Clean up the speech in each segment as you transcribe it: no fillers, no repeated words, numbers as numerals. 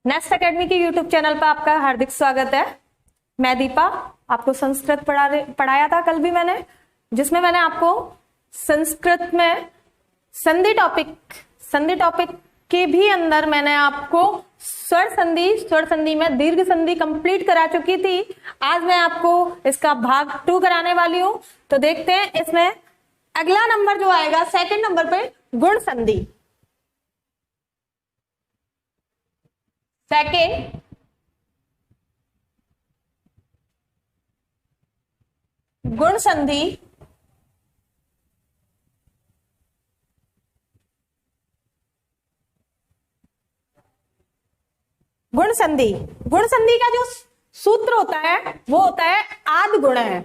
Next academy के YouTube channel पर आपका हार्दिक स्वागत है। मैं दीपा, आपको संस्कृत पढ़ाया था कल भी मैंने, जिसमें मैंने आपको संस्कृत में संधि टॉपिक के भी अंदर मैंने आपको स्वर संधि में दीर्घ संधि कंप्लीट करा चुकी थी। आज मैं आपको इसका भाग 2 कराने वाली हूं। तो देखते हैं इसमें अगला नंबर जो आएगा सेकंड नंबर पे गुण संधि। सेकंड गुण संधि। गुण संधि का जो सूत्र होता है वो होता है आद गुण है।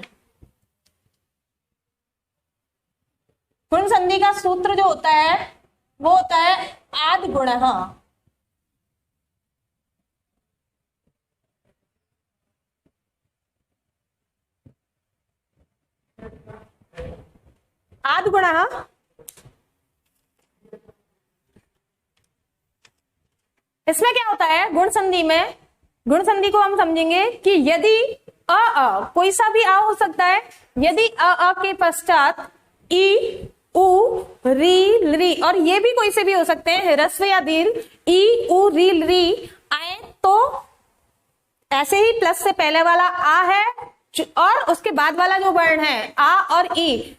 गुण संधि का सूत्र जो होता है वो होता है आद गुण। हाँ, आद गुण। इसमें क्या होता है गुण संधि में? गुण संधि को हम समझेंगे कि यदि अ कोई सा भी आ हो सकता है, यदि अ के पश्चात ई उ री ली और ये भी कोई से भी हो सकते हैं ह्रस्व या दीर्घ ई उ री ली आए तो ऐसे ही प्लस से पहले वाला आ है और उसके बाद वाला जो वर्ण है आ और ई,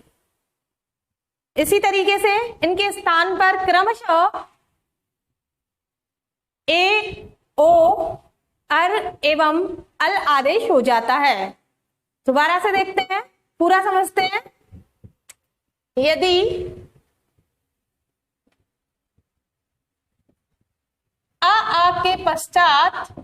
इसी तरीके से इनके स्थान पर क्रमशः ए ओ अर एवं अल आदेश हो जाता है। दोबारा से देखते हैं, पूरा समझते हैं। यदि आ के पश्चात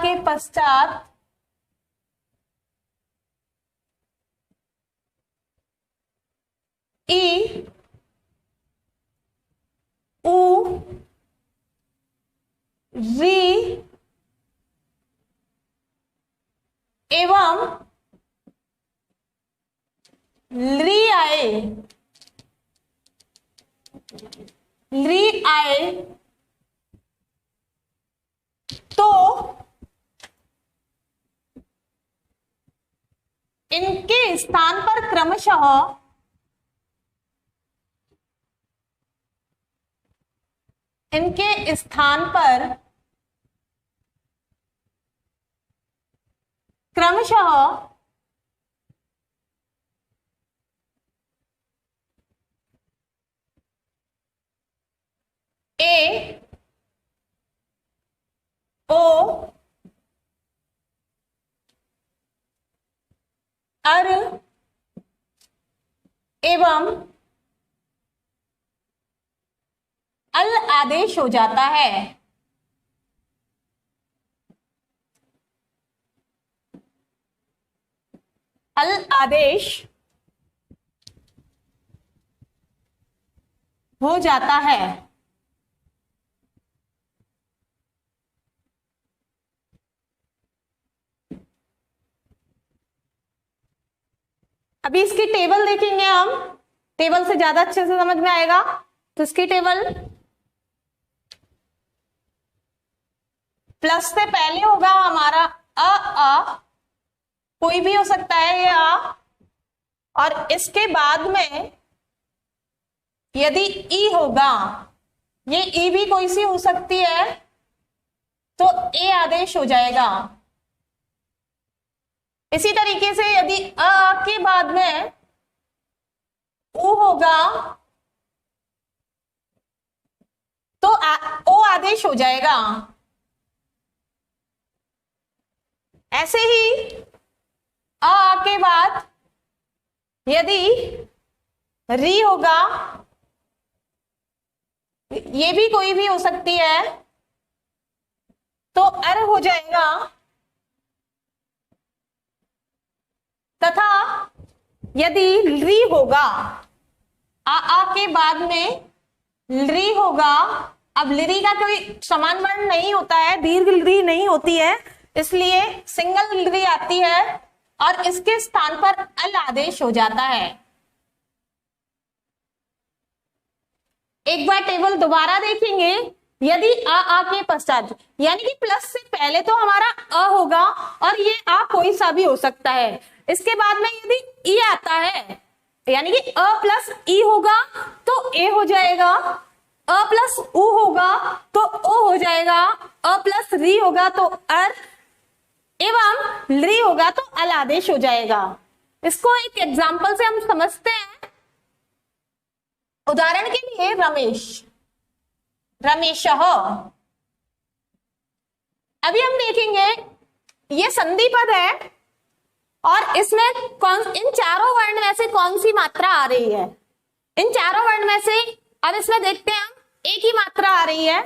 के पश्चात ई उ री एवं ली आए तो इनके स्थान पर क्रमशः ए ओ अर एवं अल आदेश हो जाता है। अल आदेश हो जाता है। अभी इसकी टेबल देखेंगे हम, टेबल से ज्यादा अच्छे से समझ में आएगा। तो इसकी टेबल प्लस से पहले होगा हमारा अ कोई भी हो सकता है ये आ, और इसके बाद में यदि ई होगा, ये ई भी कोई सी हो सकती है तो ए आदेश हो जाएगा। इसी तरीके से यदि अ के बाद में उ होगा तो ओ आदेश हो जाएगा। ऐसे ही अ के बाद यदि री होगा, ये भी कोई भी हो सकती है तो अर हो जाएगा। तथा यदि री होगा, आ के बाद में ली होगा। अब ली का कोई समान वर्ण नहीं होता है, दीर्घ ली नहीं होती है, इसलिए सिंगल ली आती है और इसके स्थान पर अल आदेश हो जाता है। एक बार टेबल दोबारा देखेंगे, यदि आ के पश्चात, यानी कि प्लस से पहले तो हमारा अ होगा और ये आ कोई सा भी हो सकता है। इसके बाद में यदि ई आता है, यानी कि अ प्लस ई होगा तो ए हो जाएगा, अ प्लस उ होगा तो ओ हो जाएगा, अ प्लस री होगा तो अर, एवं री होगा तो अल आदेश हो जाएगा। इसको एक एग्जाम्पल से हम समझते हैं। उदाहरण के लिए रमेश, रमेशः। अभी हम देखेंगे ये संधि पद है और इसमें इन चारों वर्ण में से कौन सी मात्रा आ रही है। इन चारों वर्ण में से अब इसमें देखते हैं हम, एक ही मात्रा आ रही है,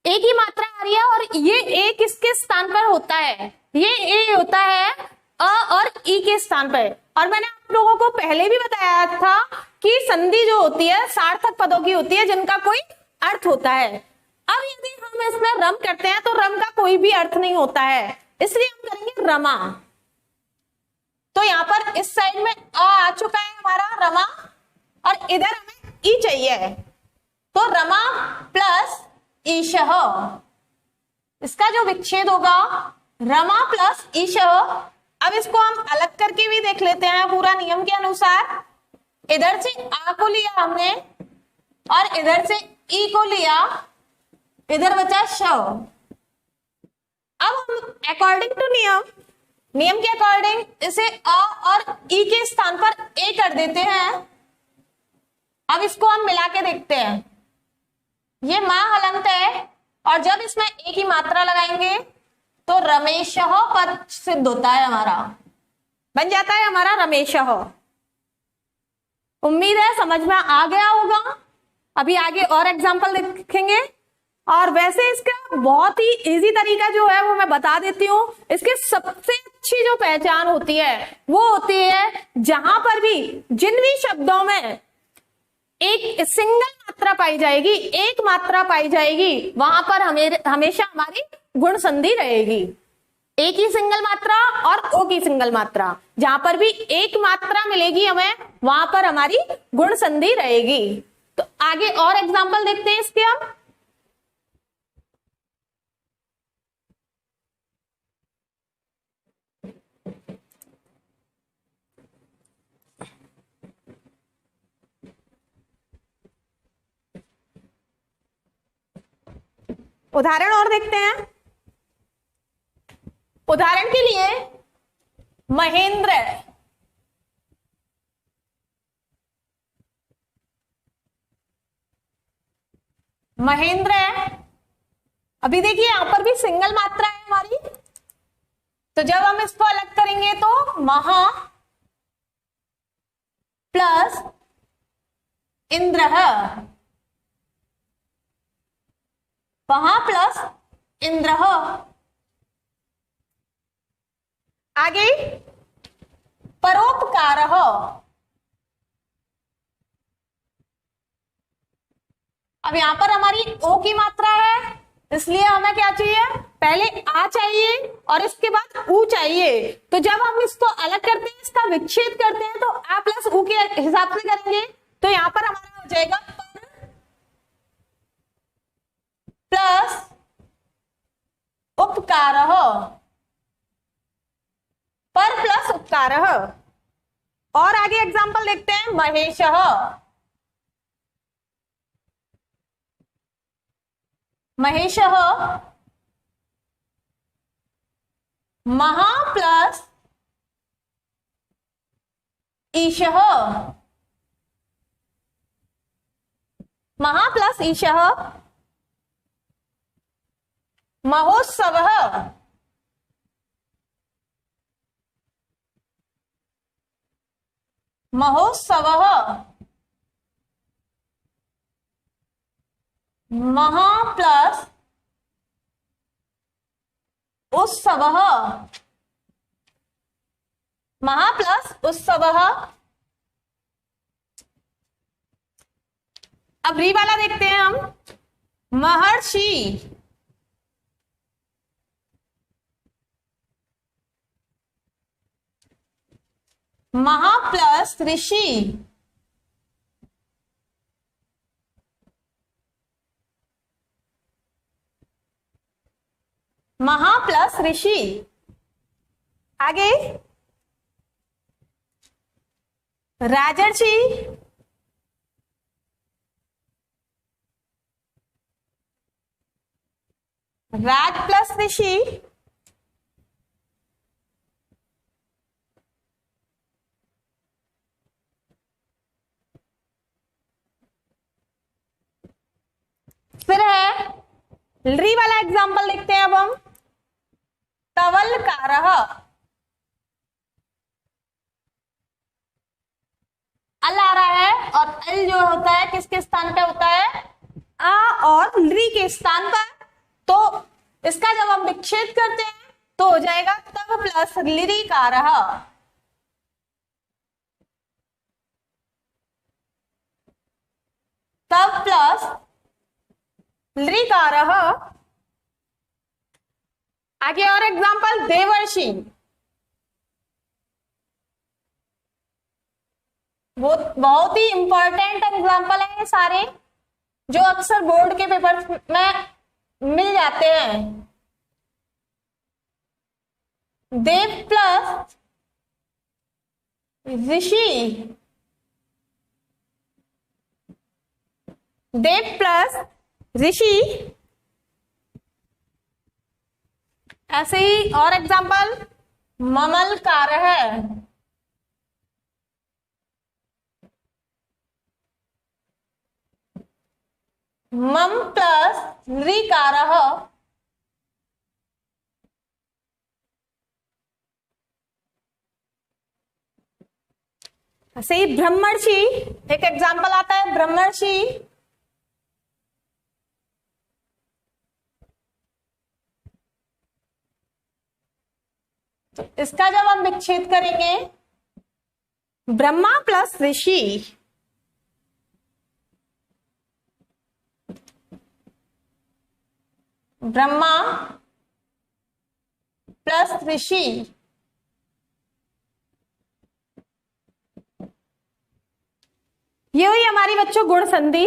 एक ही मात्रा आ रही है और ये ए किसके स्थान पर होता है, ये ए होता है अ और ई के स्थान पर। और मैंने आप लोगों को पहले भी बताया था कि संधि जो होती है सार्थक पदों की होती है जिनका कोई अर्थ होता है। अब यदि हम इसमें रम करते हैं तो रम का कोई भी अर्थ नहीं होता है, इसलिए हम करेंगे रमा। तो यहां पर इस साइड में आ चुका है हमारा रमा और इधर हमें ई चाहिए, तो रमा प्लस ईशः, इसका जो विच्छेद होगा रमा प्लस ईशः। अब इसको हम अलग करके भी देख लेते हैं पूरा नियम के अनुसार। इधर से आ को लिया हमने और इधर से ई को लिया, इधर बचा श। अब हम अकॉर्डिंग टू नियम के अकॉर्डिंग इसे अ और ई के स्थान पर ए कर देते हैं। अब इसको हम मिला के देखते हैं, ये मां हलंत है और जब इसमें एक ही मात्रा लगाएंगे तो रमेशः पद सिद्ध होता है, हमारा बन जाता है हमारा रमेशः। उम्मीद है समझ में आ गया होगा। अभी आगे और एग्जांपल देखेंगे और वैसे इसका बहुत ही इजी तरीका जो है वो मैं बता देती हूँ। इसके सबसे अच्छी जो पहचान होती है वो होती है जहां पर भी जिन भी शब्दों में एक सिंगल मात्रा पाई जाएगी, एक मात्रा पाई जाएगी, वहां पर हमेशा हमारी गुण संधि रहेगी। एक ही सिंगल मात्रा और ओ की सिंगल मात्रा, जहां पर भी एक मात्रा मिलेगी हमें वहां पर हमारी गुण संधि रहेगी। तो आगे और एग्जांपल देखते हैं इसके हम। उदाहरण और देखते हैं। उदाहरण के लिए महेंद्र, महेंद्र है। अभी देखिए यहां पर भी सिंगल मात्रा है हमारी, तो जब हम इसको अलग करेंगे तो महा प्लस इंद्रः, वहां प्लस इंद्रः। आगे परोपकारः, अब यहां पर हमारी ओ की मात्रा है इसलिए हमें क्या चाहिए, पहले आ चाहिए और इसके बाद ऊ चाहिए। तो जब हम इसको अलग करते हैं, इसका विच्छेद करते हैं तो आ प्लस ऊ के हिसाब से करेंगे। तो यहां पर हमारा हो जाएगा प्लस उपकारः, पर प्लस उपकारः। और आगे एग्जांपल देखते हैं महेशः, महेशः महा प्लस ईशः, महा प्लस ईशः। महोत्सवः, महोत्सवः महा प्लस उत्सवः, महा प्लस उत्सवः। अब री वाला देखते हैं हम, महर्षि, महा प्लस ऋषि, महा प्लस ऋषि। आगे राजर्षि, राज प्लस ऋषि, फिर है री वाला एग्जाम्पल देखते हैं अब हम। तवलकारः, अल आ रहा है और अल जो होता है किसके स्थान पे होता है, आ और री के स्थान पर। तो इसका जब हम विच्छेद करते हैं तो हो जाएगा तव प्लस लिरिकारः। तव प्लस लिरिकारः। आगे और एग्जांपल देवर्षि, वो बहुत ही इंपॉर्टेंट एग्जांपल है ये सारे, जो अक्सर बोर्ड के पेपर में मिल जाते हैं। देव प्लस ऋषि, देव प्लस ऋषि। ऐसे ही और एग्जांपल ममलकारः, मम प्लस ऋकारः। ऐसे ही ब्रह्मर्षि, एक एग्जांपल आता है ब्रह्मर्षि। तो इसका जब हम विच्छेद करेंगे, ब्रह्मा प्लस ऋषि, ब्रह्मा प्लस ऋषि। ये हुई हमारी बच्चों गुण संधि।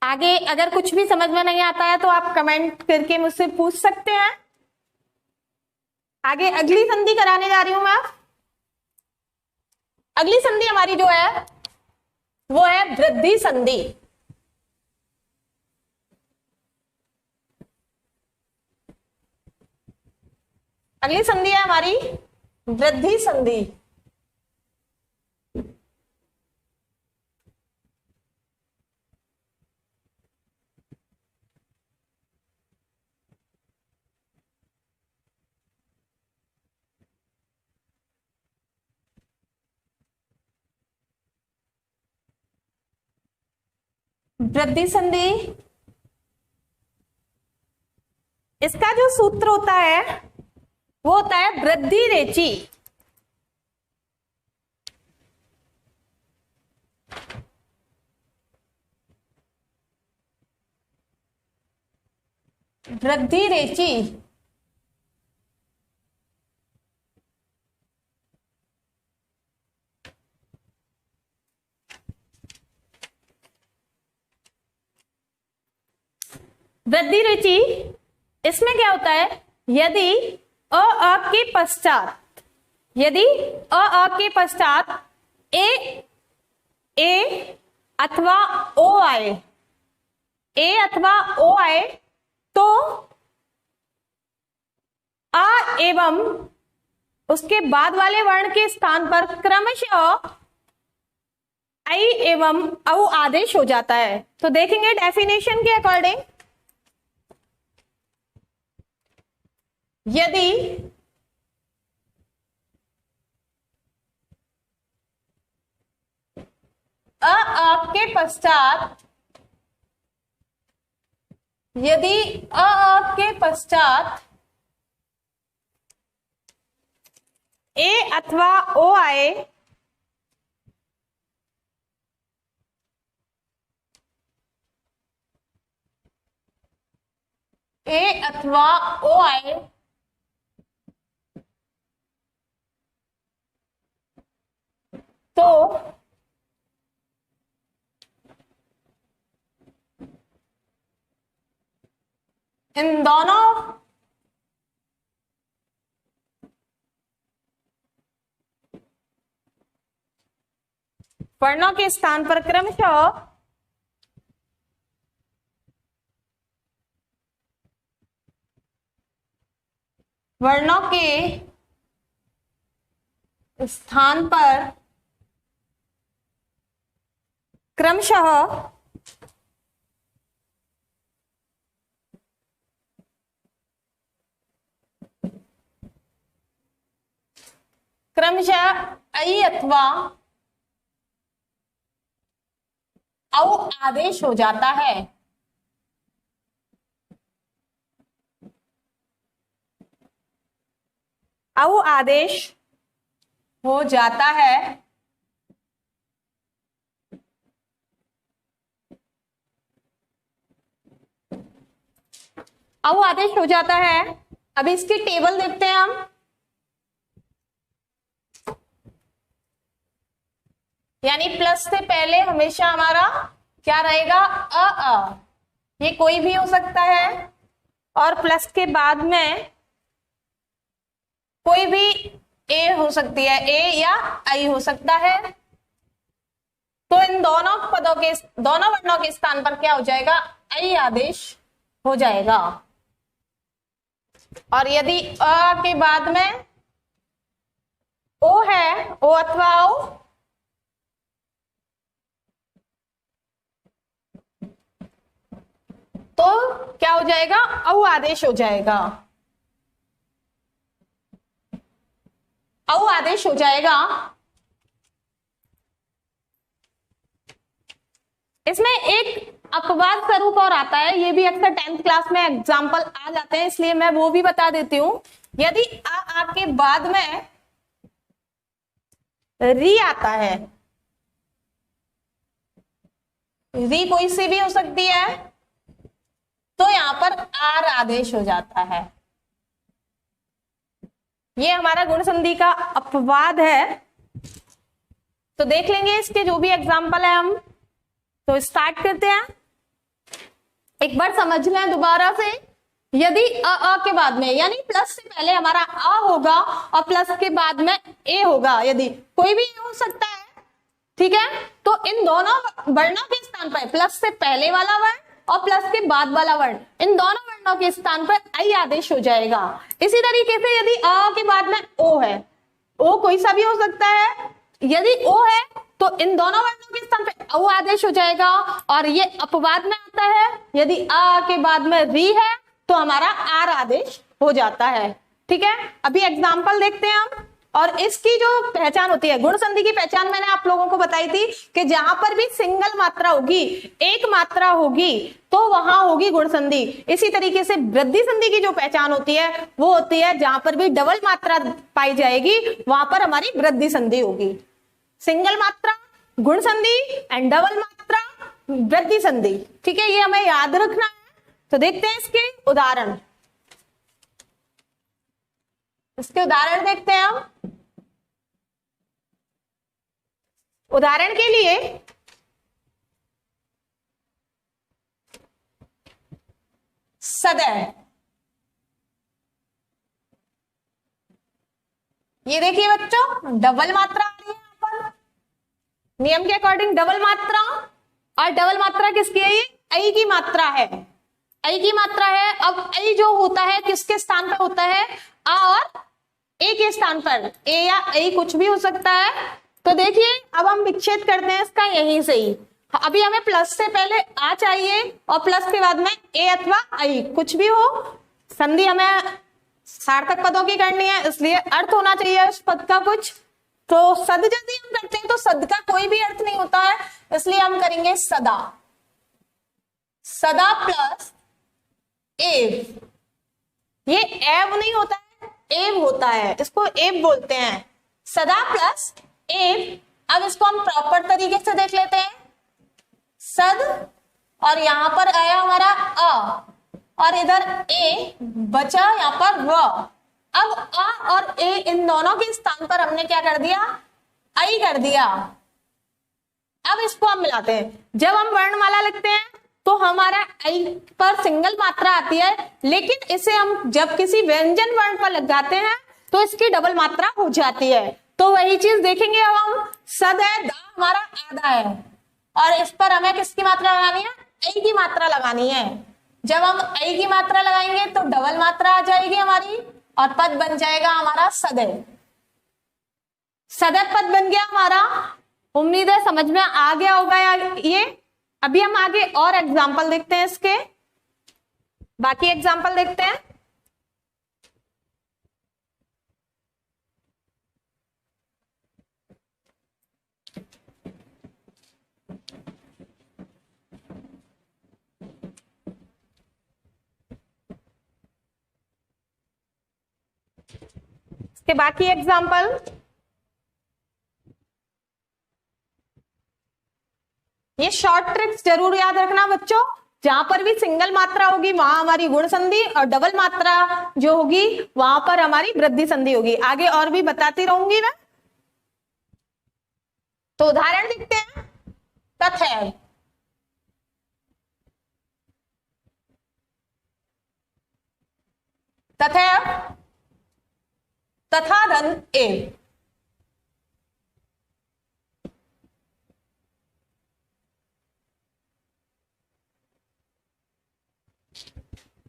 आगे अगर कुछ भी समझ में नहीं आता है तो आप कमेंट करके मुझसे पूछ सकते हैं। आगे अगली संधि कराने जा रही हूं मैं। अगली संधि हमारी जो है वो है वृद्धि संधि। अगली संधि है हमारी वृद्धि संधि। वृद्धि संधि, इसका जो सूत्र होता है वो होता है वृद्धि रेचि। वृद्धि रेचि। वृद्धि रुचि, इसमें क्या होता है, यदि अ के पश्चात, यदि अ के पश्चात ए अथवा ओ आए, ए अथवा ओ आए तो आ एवं उसके बाद वाले वर्ण के स्थान पर क्रमशः आई एवं औ आदेश हो जाता है। तो देखेंगे डेफिनेशन के अकॉर्डिंग, यदि अ के पश्चात, यदि अ के पश्चात ए अथवा ओ आए ए अथवा ओ आए तो इन दोनों वर्णों के स्थान पर क्रमशः वर्णों के स्थान पर क्रमशः ऐ अथवा औ आदेश हो जाता है। औ आदेश हो जाता है। औ आदेश हो जाता है। अब इसकी टेबल देखते हैं हम। यानी प्लस से पहले हमेशा हमारा क्या रहेगा, अ। ये कोई भी हो सकता है, और प्लस के बाद में कोई भी ए हो सकती है, ए या आई हो सकता है। तो इन दोनों वर्णों के स्थान पर क्या हो जाएगा, आई आदेश हो जाएगा। और यदि अ के बाद में ओ है, ओ अथवा ओ, तो क्या हो जाएगा, औ आदेश हो जाएगा। औ आदेश हो जाएगा। इसमें एक अपवाद स्वरूप और आता है, ये भी अक्सर 10th क्लास में एग्जाम्पल आ जाते हैं, इसलिए मैं वो भी बता देती हूं। यदि आ के बाद में री आता है, री कोई सी भी हो सकती है, तो यहां पर आर आदेश हो जाता है। ये हमारा गुण संधि का अपवाद है। तो देख लेंगे इसके जो भी एग्जाम्पल है हम। तो स्टार्ट करते हैं। एक बार समझ लें दोबारा से। यदि अ के बाद में, यानी प्लस से पहले हमारा अ होगा और प्लस के बाद में ए होगा, यदि कोई भी हो सकता है, ठीक है, तो इन दोनों वर्णों के स्थान पर प्लस से पहले वाला वर्ण और प्लस के बाद वाला वर्ण, इन दोनों वर्णों के स्थान पर आई आदेश हो जाएगा। इसी तरीके से यदि अ के बाद में ओ है, ओ कोई सा भी हो सकता है, यदि ओ है तो इन दोनों वर्णों के स्थान पर औ आदेश हो जाएगा। और ये अपवाद में आता है, यदि अ के बाद में री है तो हमारा आर आदेश हो जाता है। ठीक है, अभी एग्जाम्पल देखते हैं हम। और इसकी जो पहचान होती है, गुण संधि की पहचान मैंने आप लोगों को बताई थी कि जहां पर भी सिंगल मात्रा होगी, एक मात्रा होगी, तो वहां होगी गुण संधि। इसी तरीके से वृद्धि संधि की जो पहचान होती है वो होती है जहां पर भी डबल मात्रा पाई जाएगी, वहां पर हमारी वृद्धि संधि होगी। सिंगल मात्रा गुण संधि एंड डबल मात्रा वृद्धि संधि। ठीक है, ये हमें याद रखना है। तो देखते हैं इसके उदाहरण। इसके उदाहरण देखते हैं हम। उदाहरण के लिए सदैव, ये देखिए बच्चों, डबल मात्रा आ रही है यहां पर नियम के अकॉर्डिंग, डबल मात्रा। और डबल मात्रा किसकी है, ये आई की मात्रा है, आई की मात्रा है। अब आई जो होता है किसके स्थान पर होता है, आ और ए के स्थान पर, ए या आई कुछ भी हो सकता है। तो देखिए अब हम विच्छेद करते हैं इसका यहीं से ही। अभी हमें प्लस से पहले आ चाहिए और प्लस के बाद में ए अथवा आई कुछ भी हो। संधि हमें सार्थक पदों की करनी है, इसलिए अर्थ होना चाहिए उस पद का कुछ। तो सद यदि हम करते हैं तो सद का कोई भी अर्थ नहीं होता है, इसलिए हम करेंगे सदा। सदा प्लस एव, ये एव नहीं होता है, एव होता है, इसको एव बोलते हैं। सदा प्लस एव। अब इसको हम प्रॉपर तरीके से देख लेते हैं। सद, और यहां पर आया हमारा अ, और इधर ए बचा यहां पर व। अब अ और ए इन दोनों के स्थान पर हमने क्या कर दिया, आई कर दिया। अब इसको हम मिलाते हैं। जब हम वर्णमाला लिखते हैं तो हमारा आई पर सिंगल मात्रा आती है, लेकिन इसे हम जब किसी व्यंजन वर्ण पर लगाते हैं तो इसकी डबल मात्रा हो जाती है। तो वही चीज देखेंगे अब हम, सद है, द हमारा आधा है, और इस पर हमें किसकी मात्रा लगानी है, ऐ की मात्रा लगानी है। जब हम ऐ की मात्रा लगाएंगे तो डबल मात्रा आ जाएगी हमारी, और पद बन जाएगा हमारा सदैव। सदैव पद बन गया हमारा। उम्मीद है समझ में आ गया होगा ये। अभी हम आगे और एग्जाम्पल देखते हैं इसके, बाकी एग्जाम्पल देखते हैं। इसके बाकी एग्जाम्पल, ये शॉर्ट ट्रिक्स जरूर याद रखना बच्चों। जहां पर भी सिंगल मात्रा होगी वहां हमारी गुण संधि, और डबल मात्रा जो होगी वहां पर हमारी वृद्धि संधि होगी। आगे और भी बताती रहूंगी मैं। तो उदाहरण देखते हैं। तथैव, तथैव, तथा धन एव,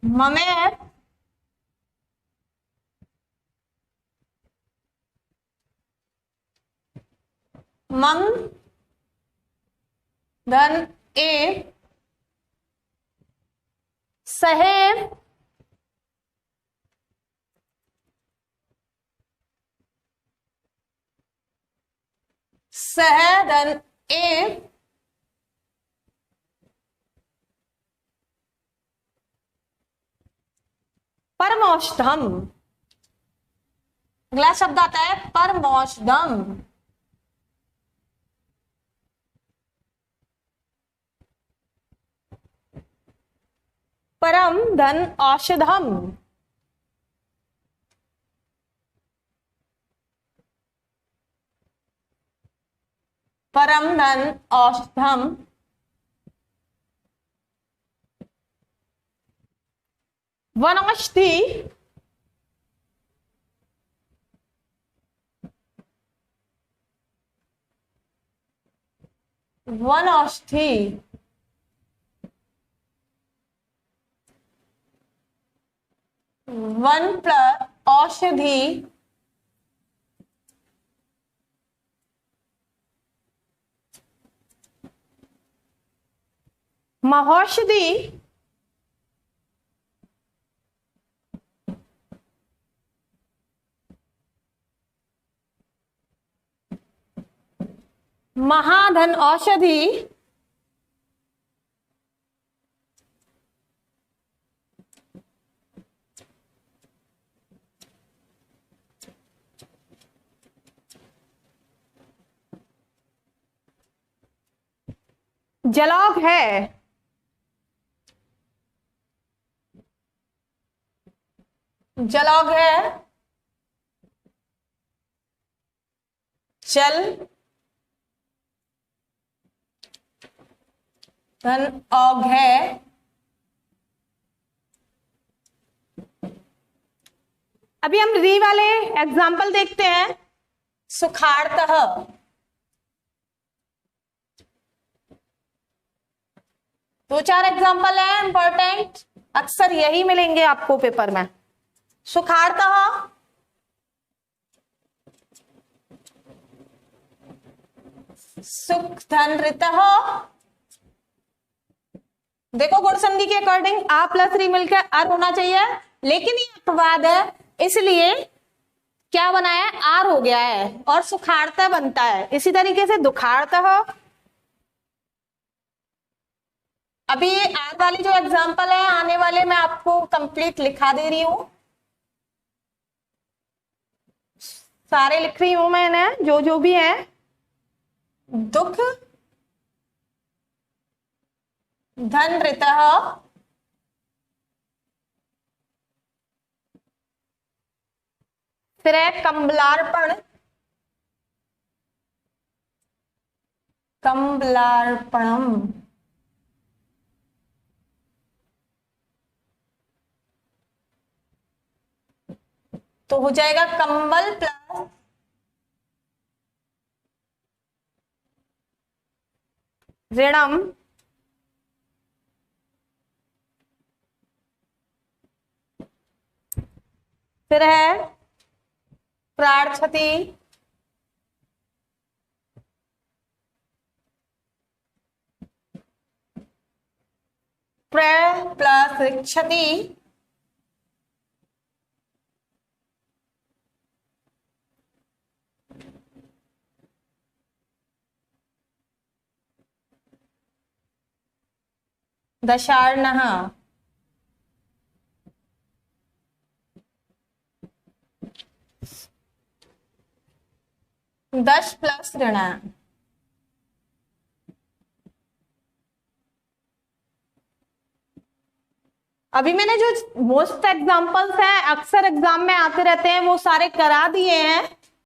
ममेव, मम धन एव, सहेव, सह धन एव, परमौषधम। अगला शब्द आता है परमौषधम। परम धन औषधम, परम धन औषधम, वनौषधि, वनौषधि, वन प्लस औषधि, महौषधि, महाधन औषधि, जलौघ है, जलौघ है, जल धन औघ है, अभी हम री वाले एग्जाम्पल देखते हैं। सुखाड़तः, दो चार एग्जाम्पल है इंपॉर्टेंट, अक्सर यही मिलेंगे आपको पेपर में। सुखाड़तः, सुख धन ऋतः। देखो गुण संधि के अकॉर्डिंग आ प्लस री मिलकर अर होना चाहिए, लेकिन ये अपवाद है, इसलिए क्या बना है, आर हो गया है और सुखाड़ता बनता है। इसी तरीके से दुखाड़ता हो। अभी आर वाली जो एग्जांपल है आने वाले मैं आपको कंप्लीट लिखा दे रही हूं, सारे लिख रही हूं मैंने जो जो भी है। दुख धन ऋतः, फिर है कंबलार्पण, कंबलार्पणम, तो हो जाएगा कंबल प्लस ऋणम फिर है प्रार्थति, प्र प्लस क्षति, दशार्णः, दश प्लस ऋण। अभी मैंने जो मोस्ट एग्जांपल्स हैं, अक्सर एग्जाम में आते रहते हैं, वो सारे करा दिए हैं।